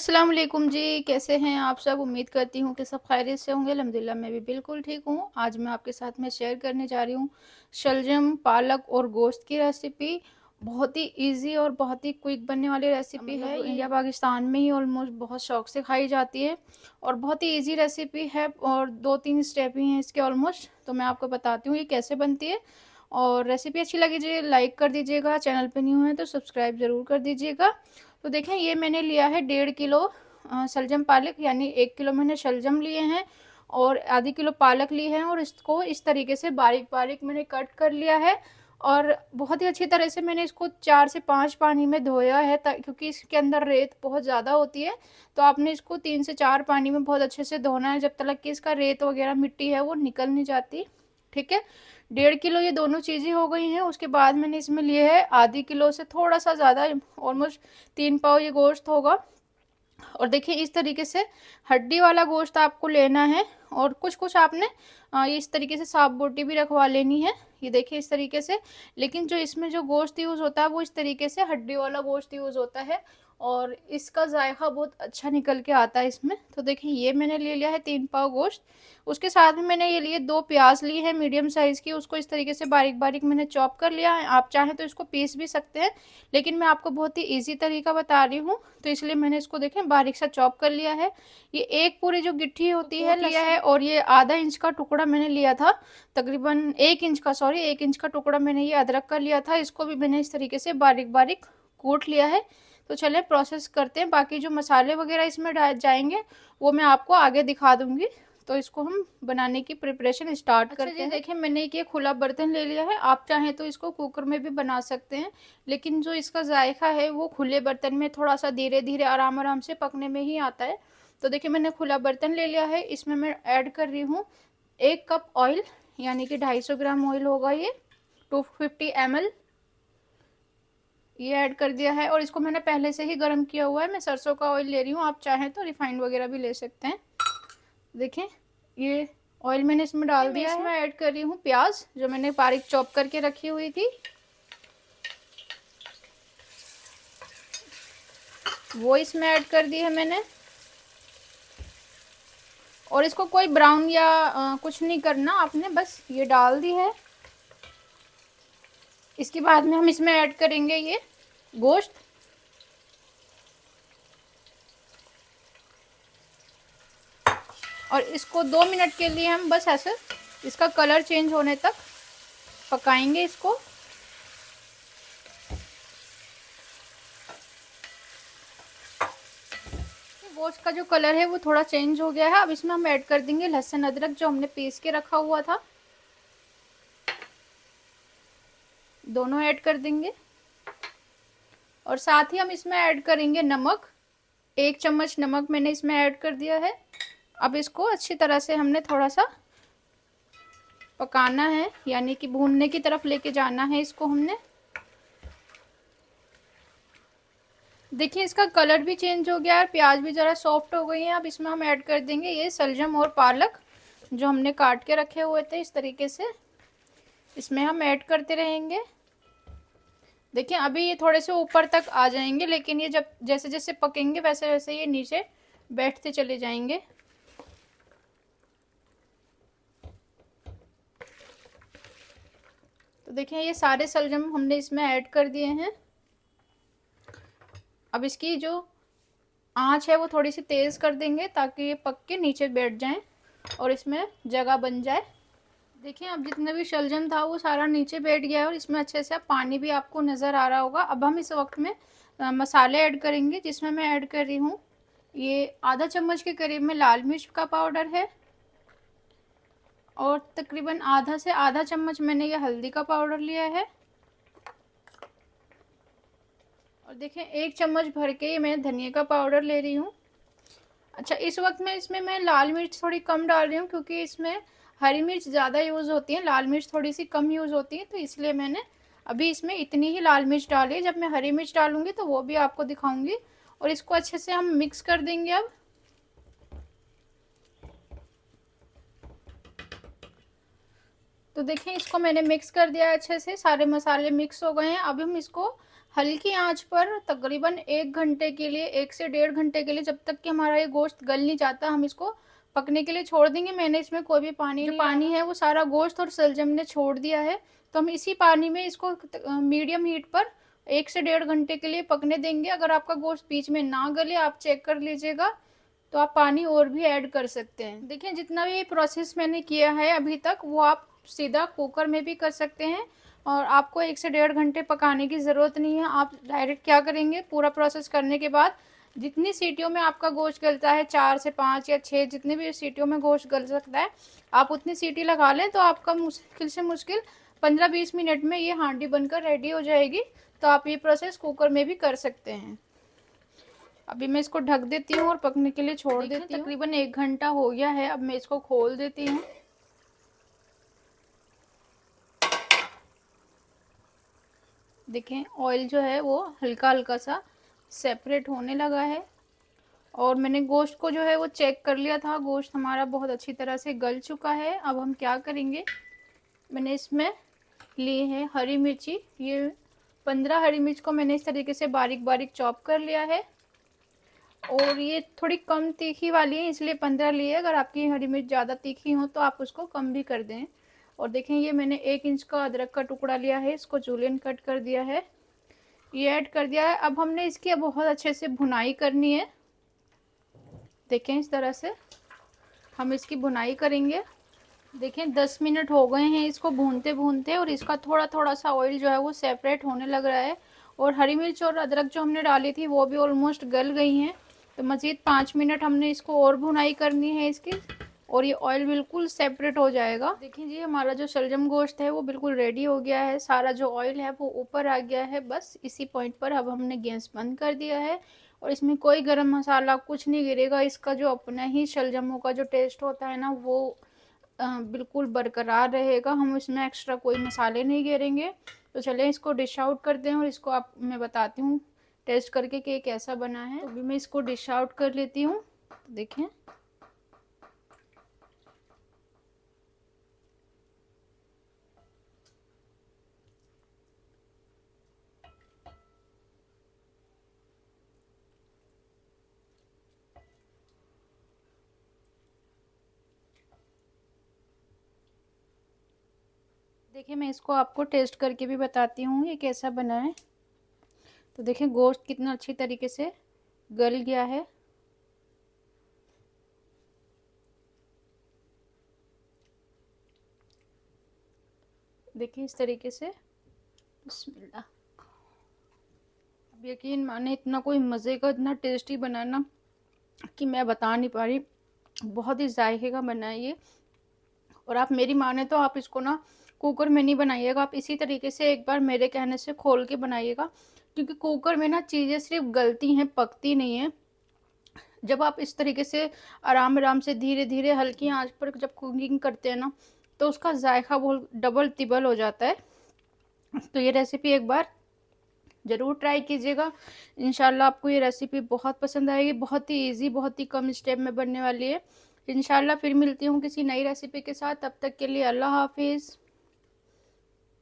अस्सलाम वालेकुम जी, कैसे हैं आप सब? उम्मीद करती हूँ कि सब खैरियत से होंगे। अल्हम्दुलिल्लाह मैं भी बिल्कुल ठीक हूँ। आज मैं आपके साथ में शेयर करने जा रही हूँ शलजम, पालक और गोश्त की रेसिपी। बहुत ही ईज़ी और बहुत ही क्विक बनने वाली रेसिपी है। मतलब इंडिया पाकिस्तान में ही ऑलमोस्ट बहुत शौक से खाई जाती है और बहुत ही ईज़ी रेसिपी है और 2-3 स्टेप ही हैं इसके ऑलमोस्ट। तो मैं आपको बताती हूँ ये कैसे बनती है। और रेसिपी अच्छी लगी जी लाइक कर दीजिएगा, चैनल पे न्यू हैं तो सब्सक्राइब ज़रूर कर दीजिएगा। तो देखें ये मैंने लिया है 1.5 किलो शलजम पालक, यानी 1 किलो मैंने शलजम लिए हैं और आधी किलो पालक ली है और इसको इस तरीके से बारीक बारीक मैंने कट कर लिया है। और बहुत ही अच्छी तरह से मैंने इसको 4 से 5 पानी में धोया है क्योंकि इसके अंदर रेत बहुत ज़्यादा होती है। तो आपने इसको 3 से 4 पानी में बहुत अच्छे से धोना है जब तक कि इसका रेत वगैरह मिट्टी है वो निकल नहीं जाती। ठीक है, 1.5 किलो ये दोनों चीज़ें हो गई हैं। उसके बाद मैंने इसमें लिए है आधी किलो से थोड़ा सा ज़्यादा, ऑलमोस्ट 3 पाव ये गोश्त होगा। और देखिए इस तरीके से हड्डी वाला गोश्त आपको लेना है और कुछ कुछ आपने ये इस तरीके से साफ बोटी भी रखवा लेनी है। ये देखिए इस तरीके से, लेकिन जो इसमें जो गोश्त यूज़ होता है वो इस तरीके से हड्डी वाला गोश्त यूज़ होता है और इसका जायका बहुत अच्छा निकल के आता है इसमें। तो देखिए ये मैंने ले लिया है 3 पाव गोश्त। उसके साथ में मैंने ये लिए 2 प्याज ली है मीडियम साइज़ की, उसको इस तरीके से बारीक बारीक मैंने चॉप कर लिया है। आप चाहें तो इसको पीस भी सकते हैं, लेकिन मैं आपको बहुत ही ईजी तरीका बता रही हूँ तो इसलिए मैंने इसको देखें बारीक सा चॉप कर लिया है। ये एक पूरी जो गिट्ठी होती है लिया है और ये आधा इंच का टुकड़ा मैंने लिया था, तकरीबन 1 इंच का, सॉरी 1 इंच का टुकड़ा मैंने ये अदरक का लिया था। इसको भी मैंने इस तरीके से बारीक बारीक कूट लिया है। तो चले प्रोसेस करते हैं। बाकी जो मसाले वगैरह इसमें जाएंगे वो मैं आपको आगे दिखा दूंगी। तो इसको हम बनाने की प्रिपरेशन स्टार्ट करते हैं। देखिए मैंने एक ये खुला बर्तन ले लिया है, आप चाहें तो इसको कुकर में भी बना सकते हैं, लेकिन जो इसका जायका है वो खुले बर्तन में थोड़ा सा धीरे धीरे आराम आराम से पकने में ही आता है। तो देखिए मैंने खुला बर्तन ले लिया है, इसमें मैं ऐड कर रही हूँ 1 कप ऑयल, यानी कि 250 ग्राम ऑयल होगा ये, 250 ml ये ऐड कर दिया है। और इसको मैंने पहले से ही गर्म किया हुआ है, मैं सरसों का ऑयल ले रही हूँ, आप चाहें तो रिफाइंड वगैरह भी ले सकते हैं। देखें ये ऑयल मैंने इसमें डाल दिया है। इसमें ऐड कर रही हूँ प्याज जो मैंने बारीक चॉप करके रखी हुई थी, वो इसमें ऐड कर दी है मैंने। और इसको कोई ब्राउन या कुछ नहीं करना आपने, बस ये डाल दी है। इसके बाद में हम इसमें ऐड करेंगे ये गोश्त। और इसको 2 मिनट के लिए हम बस ऐसे इसका कलर चेंज होने तक पकाएंगे इसको। गोश्त का जो कलर है वो थोड़ा चेंज हो गया है। अब इसमें हम ऐड कर देंगे लहसुन अदरक जो हमने पीस के रखा हुआ था, दोनों ऐड कर देंगे। और साथ ही हम इसमें ऐड करेंगे नमक, 1 चम्मच नमक मैंने इसमें ऐड कर दिया है। अब इसको अच्छी तरह से हमने थोड़ा सा पकाना है, यानी कि भूनने की तरफ लेके जाना है इसको हमने। देखिए इसका कलर भी चेंज हो गया है, प्याज भी ज़रा सॉफ्ट हो गई है। अब इसमें हम ऐड कर देंगे ये सलजम और पालक जो हमने काट के रखे हुए थे, इस तरीके से इसमें हम ऐड करते रहेंगे। देखिए अभी ये थोड़े से ऊपर तक आ जाएंगे, लेकिन ये जब जैसे जैसे पकेंगे वैसे वैसे ये नीचे बैठते चले जाएंगे। तो देखिए ये सारे सलजम हमने इसमें ऐड कर दिए हैं। अब इसकी जो आंच है वो थोड़ी सी तेज़ कर देंगे ताकि ये पक के नीचे बैठ जाएं और इसमें जगह बन जाए। देखिए अब जितना भी शलजम था वो सारा नीचे बैठ गया है और इसमें अच्छे से पानी भी आपको नज़र आ रहा होगा। अब हम इस वक्त में मसाले ऐड करेंगे, जिसमें मैं ऐड कर रही हूँ ये आधा चम्मच के करीब में लाल मिर्च का पाउडर है और तकरीबन आधा से आधा चम्मच मैंने ये हल्दी का पाउडर लिया है। और देखें 1 चम्मच भर के ये मैं धनिया का पाउडर ले रही हूँ। अच्छा इस वक्त में इसमें मैं लाल मिर्च थोड़ी कम डाल रही हूँ क्योंकि इसमें हरी मिर्च ज़्यादा यूज़ होती है, लाल मिर्च थोड़ी सी कम यूज़ होती है, तो इसलिए मैंने अभी इसमें इतनी ही लाल मिर्च डाली है। जब मैं हरी मिर्च डालूंगी तो वो भी आपको दिखाऊंगी। और इसको अच्छे से हम मिक्स कर देंगे। अब तो देखें इसको मैंने मिक्स कर दिया अच्छे से, सारे मसाले मिक्स हो गए हैं। अब हम इसको हल्की आंच पर तकरीबन 1 घंटे के लिए, 1 से डेढ़ घंटे के लिए, जब तक कि हमारा ये गोश्त गल नहीं जाता, हम इसको पकने के लिए छोड़ देंगे। मैंने इसमें कोई भी पानी जो पानी है वो सारा गोश्त और सलजम ने छोड़ दिया है। तो हम इसी पानी में इसको मीडियम हीट पर 1 से डेढ़ घंटे के लिए पकने देंगे। अगर आपका गोश्त बीच में ना गले, आप चेक कर लीजिएगा, तो आप पानी और भी ऐड कर सकते हैं। देखिए जितना भी प्रोसेस मैंने किया है अभी तक, वो आप सीधा कुकर में भी कर सकते हैं और आपको 1 से डेढ़ घंटे पकाने की ज़रूरत नहीं है। आप डायरेक्ट क्या करेंगे, पूरा प्रोसेस करने के बाद जितनी सीटियों में आपका गोश्त गलता है, 4 से 5 या 6, जितनी भी सीटियों में गोश्त गल सकता है, आप उतनी सीटी लगा लें, तो आपका मुश्किल से मुश्किल 15-20 मिनट में ये हांडी बनकर रेडी हो जाएगी। तो आप ये प्रोसेस कुकर में भी कर सकते हैं। अभी मैं इसको ढक देती हूँ और पकने के लिए छोड़ देती हूँ। तकरीबन 1 घंटा हो गया है। अब मैं इसको खोल देती हूँ। देखें ऑयल जो है वो हल्का हल्का सा सेपरेट होने लगा है और मैंने गोश्त को जो है वो चेक कर लिया था। गोश्त हमारा बहुत अच्छी तरह से गल चुका है। अब हम क्या करेंगे, मैंने इसमें ली है हरी मिर्ची। ये 15 हरी मिर्च को मैंने इस तरीके से बारीक बारीक चॉप कर लिया है और ये थोड़ी कम तीखी वाली है, इसलिए 15 लिए। अगर आपकी हरी मिर्च ज़्यादा तीखी हो तो आप उसको कम भी कर दें। और देखें ये मैंने 1 इंच का अदरक का टुकड़ा लिया है, इसको जूलियन कट कर दिया है, ये ऐड कर दिया है। अब हमने इसकी बहुत अच्छे से भुनाई करनी है। देखें इस तरह से हम इसकी भुनाई करेंगे। देखें 10 मिनट हो गए हैं इसको भूनते भूनते और इसका थोड़ा थोड़ा सा ऑयल जो है वो सेपरेट होने लग रहा है और हरी मिर्च और अदरक जो हमने डाली थी वो भी ऑलमोस्ट गल गई हैं। तो मज़ीद 5 मिनट हमने इसको और भुनाई करनी है इसकी और ये ऑयल बिल्कुल सेपरेट हो जाएगा। देखिए जी हमारा जो शलजम गोश्त है वो बिल्कुल रेडी हो गया है, सारा जो ऑयल है वो ऊपर आ गया है। बस इसी पॉइंट पर अब हमने गैस बंद कर दिया है और इसमें कोई गरम मसाला कुछ नहीं गिरेगा। इसका जो अपना ही शलजमों का जो टेस्ट होता है ना वो बिल्कुल बरकरार रहेगा। हम इसमें एक्स्ट्रा कोई मसाले नहीं गिरेंगे। तो चलें इसको डिश आउट करते हैं और इसको आप मैं बताती हूँ टेस्ट करके कि कैसा बना है। तो अभी मैं इसको डिश आउट कर लेती हूँ। तो देखें देखिए मैं इसको आपको टेस्ट करके भी बताती हूँ ये कैसा बना है। तो देखें गोश्त कितना अच्छी तरीके से गल गया है। देखिए इस तरीके से। बिस्मिल्लाह। अब यकीन माने इतना कोई मज़े का, इतना टेस्टी बनाना कि मैं बता नहीं पा रही। बहुत ही जायके का बना है ये। और आप मेरी माने तो आप इसको ना कुकर में नहीं बनाइएगा, आप इसी तरीके से एक बार मेरे कहने से खोल के बनाइएगा, क्योंकि कुकर में ना चीज़ें सिर्फ गलती हैं, पकती नहीं है। जब आप इस तरीके से आराम आराम से धीरे धीरे हल्की आंच पर जब कुकिंग करते हैं ना, तो उसका जायका बहुत डबल तिबल हो जाता है। तो ये रेसिपी एक बार ज़रूर ट्राई कीजिएगा। इंशाल्लाह आपको ये रेसिपी बहुत पसंद आएगी। बहुत ही इजी, बहुत ही कम स्टेप में बनने वाली है। इंशाल्लाह फिर मिलती हूँ किसी नई रेसिपी के साथ। तब तक के लिए अल्लाह हाफिज़।